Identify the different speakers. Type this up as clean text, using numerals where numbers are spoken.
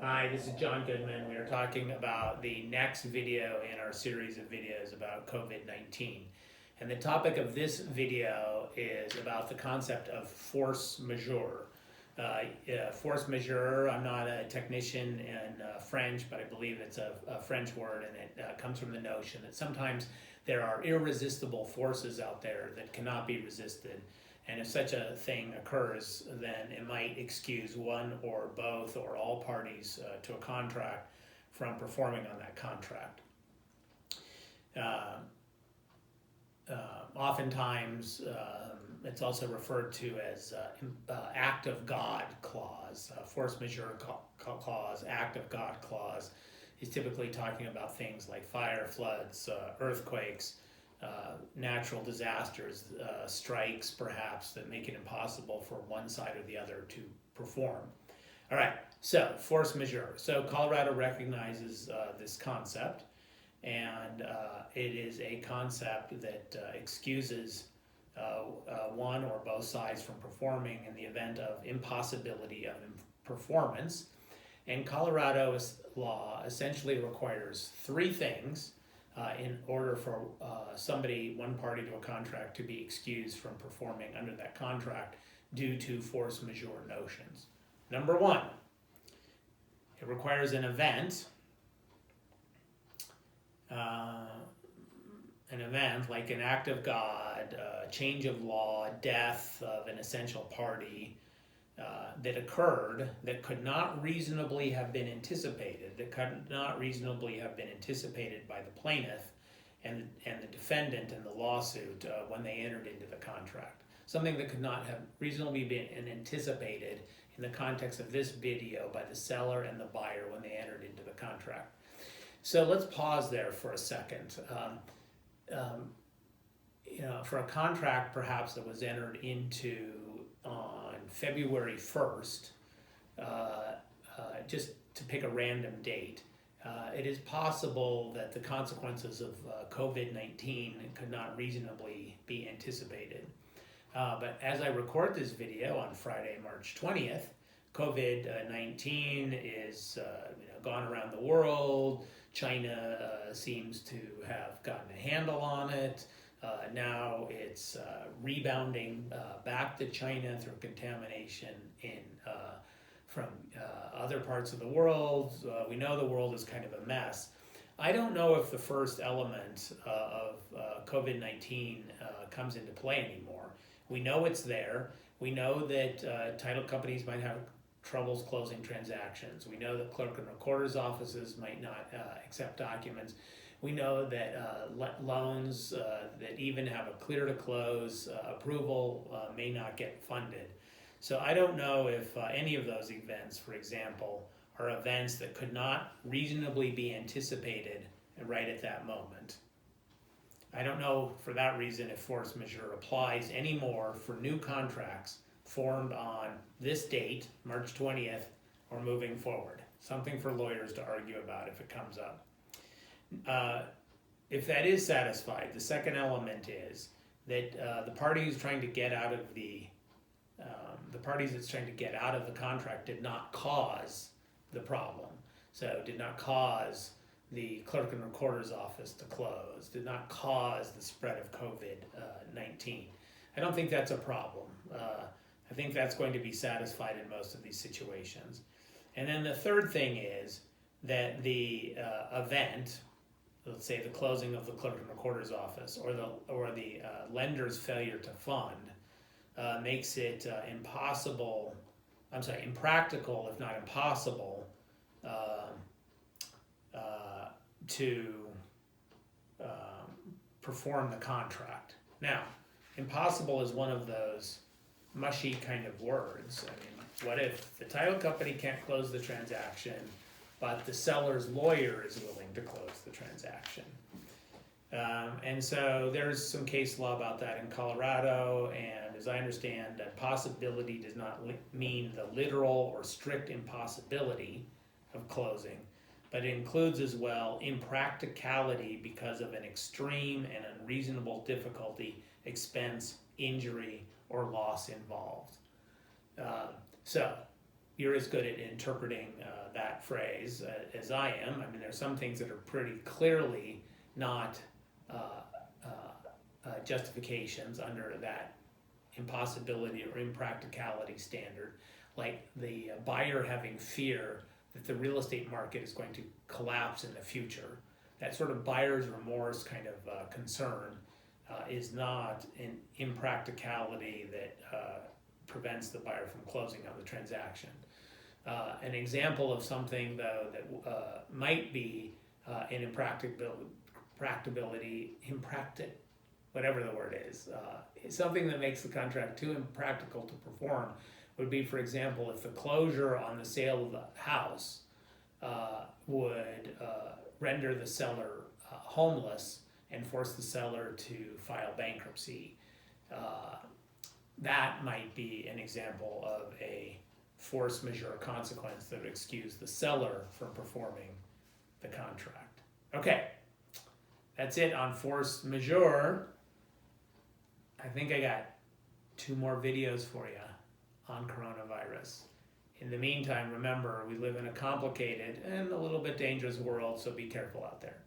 Speaker 1: Hi, this is John Goodman. We are talking about the next video in our series of videos about COVID-19. And the topic of this video is about the concept of force majeure. Force majeure, I'm not a technician in French, but I believe it's a French word, and it comes from the notion that sometimes there are irresistible forces out there that cannot be resisted. And if such a thing occurs, then it might excuse one or both or all parties to a contract from performing on that contract. Oftentimes, it's also referred to as act of God clause. Force majeure clause, act of God clause is typically talking about things like fire, floods, earthquakes, natural disasters, strikes perhaps, that make it impossible for one side or the other to perform. All right, so force majeure. So Colorado recognizes this concept, and it is a concept that excuses one or both sides from performing in the event of impossibility of performance. And Colorado's law essentially requires three things in order for one party to a contract, to be excused from performing under that contract due to force majeure notions. Number one, it requires an event like an act of God, change of law, death of an essential party, that occurred that could not reasonably have been anticipated, by the plaintiff and the defendant in the lawsuit when they entered into the contract. Something that could not have reasonably been anticipated in the context of this video by the seller and the buyer when they entered into the contract. So let's pause there for a second. For a contract perhaps that was entered into on February 1st, just to pick a random date, it is possible that the consequences of COVID-19 could not reasonably be anticipated. But as I record this video on Friday, March 20th, COVID-19 is gone around the world. China seems to have gotten a handle on it. Now it's rebounding back to China through contamination from other parts of the world. We know the world is kind of a mess. I don't know if the first element of COVID-19 comes into play anymore. We know it's there. We know that title companies might have troubles closing transactions. We know that clerk and recorder's offices might not accept documents. We know that loans that even have a clear to close approval may not get funded. So I don't know if any of those events, for example, are events that could not reasonably be anticipated right at that moment. I don't know for that reason if force majeure applies anymore for new contracts formed on this date, March 20th, or moving forward. Something for lawyers to argue about if it comes up. If that is satisfied, the second element is that the party who's trying to get out of the contract did not cause the problem. So did not cause the clerk and recorder's office to close, did not cause the spread of COVID-19. I don't think that's a problem. I think that's going to be satisfied in most of these situations. And then the third thing is that the event, let's say the closing of the clerk and recorder's office, or the lender's failure to fund, makes it impractical, if not impossible, to perform the contract. Now, impossible is one of those mushy kind of words. I mean, what if the title company can't close the transaction, but the seller's lawyer is willing to close the transaction? And so there's some case law about that in Colorado, and as I understand, that possibility does not mean the literal or strict impossibility of closing, but it includes as well impracticality because of an extreme and unreasonable difficulty, expense, injury, or loss involved. So you're as good at interpreting that phrase as I am. I mean, there's some things that are pretty clearly not justifications under that impossibility or impracticality standard, like the buyer having fear that the real estate market is going to collapse in the future. That sort of buyer's remorse kind of concern is not an impracticality that prevents the buyer from closing on the transaction. An example of something, though, that might be an whatever the word is, something that makes the contract too impractical to perform would be, for example, if the closure on the sale of the house would render the seller homeless and force the seller to file bankruptcy. That might be an example of a force majeure consequence that would excuse the seller from performing the contract. Okay, that's it on force majeure. I think I got 2 more videos for you on coronavirus. In the meantime, remember, we live in a complicated and a little bit dangerous world, so be careful out there.